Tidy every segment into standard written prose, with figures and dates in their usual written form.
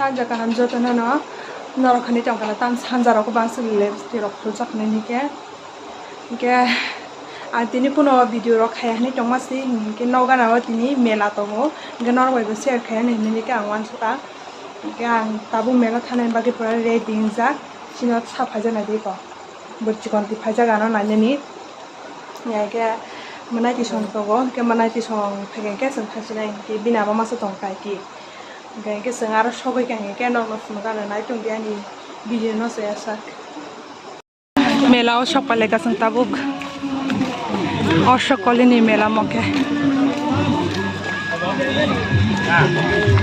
sanja ka hanjo to no norok khani tong kana tam sanja rok bang sil le sti rok khul chak ni ke tini puno video rok khaya ni tong masi ke noga na tini mela tongo ke norok bai share khaya ni ke angwan suka ke ang tabu mela thane bagi pura ready inja sino sa phaja na di ko burchi kon ti phaja gano na ni ya ke manai ti song togo ke manai ti song phegen ke sang khasina ke bina ba maso tong kai ki ke sang aro sobai ke no no funo kana nai tong dia ni video no se asa mela o sokale ka sang tabuk o sokale ni mela moke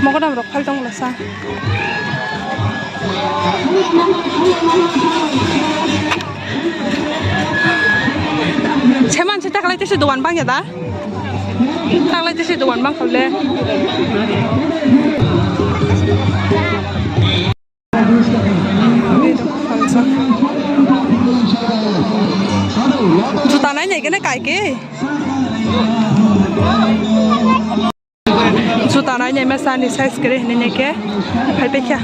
moko dam rok phal tong la sa Ceman cetak lagi tu doan bang ya dah, tak lagi tu doan bang kau le. Juta nanya ni kena kai ke? Juta nanya macam ni size kereh ni ke? Hai pekya.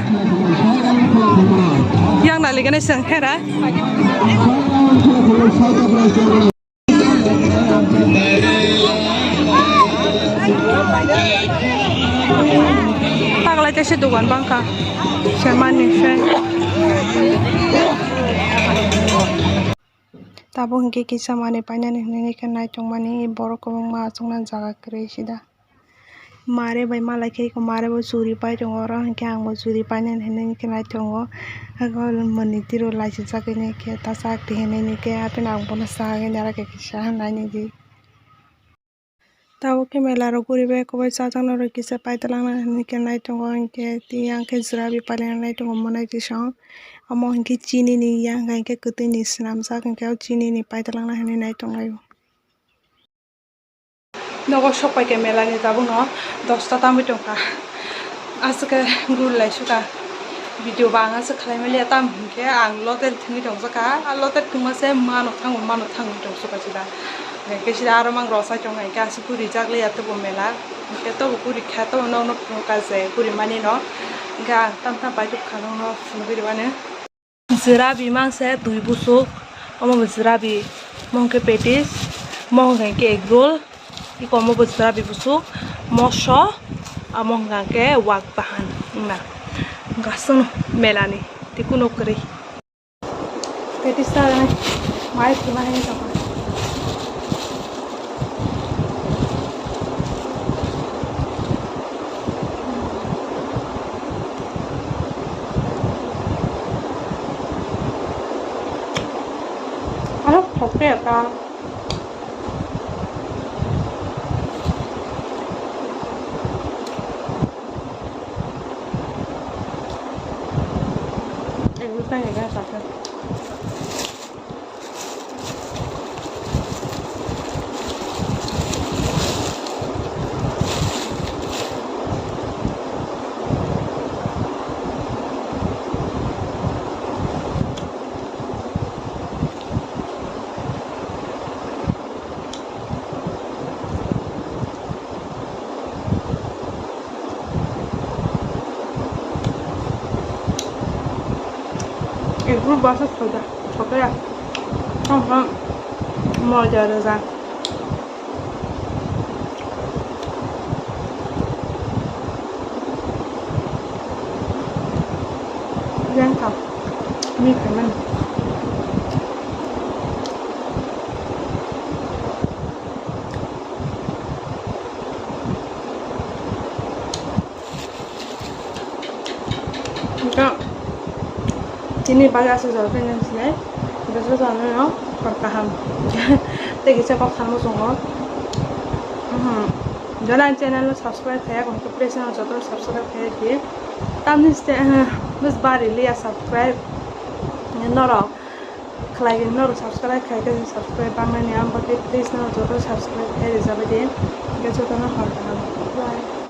Yang nak lagi ni sengkera. Tak lagi tu doan bang ka. Ceman ni saya. Tabo hingga kisah mana banyak ni kan naik cuma ni borok kong masuk nan jaga keresida. Mare bai malai ke ko mare bo suri pai jong ora hingga ang bo suri pai ni kan naik jongo. Agak menitiro lagi jaga ni ke tasak di ni ke apa nak bonus sahaja ni ara ke kisah nani di. Tabo ke mela roguri bai ko bai sajang noro kisah pai telang ni kan naik jongo hingga tiang ke zerabi pai naik jongo mana kisah. Amo hingga cini ni yang hingga kutin ni senam sak hingga cini ni pai telang ni naik jongo ayu. Nogo sopai ke mela ni tabu no 10 ta tamu tongka asake gul lai suka video banga se khlai mele tam ke ang lotel thini tong saka a lotel kuma se mano thang tong suka sida ke sida aro mang rosa tong ai ka su puri jak le atu mela ke to puri khato no no ka se puri mani no ga tam bai tu khano no fubi wane zira bi mang se dui busu omo zira bi mong ke petis mong ke egg roll iko mo busra bibusu moso among ngake wak bahan na gasun melani tikuno kri petisa mai kima he ta alo thokte ka Saya agak sakit. Ibu bahasa sudah, oke ya. Mau jadi zat. Yang kau, ini kaman. Enggak. Ini pada sesuatu yang sini, sesuatu yang pertahan. Tapi kita kok kamu semua, jangan channel subscribe saya, untuk presnya jatuh subscribe saya dia. Tapi mas baru lihat subscribe, noro, kalau noro subscribe saya kan subscribe bangun ya, tapi presnya jatuh subscribe saya jadi, kita jatuh nak pertahan.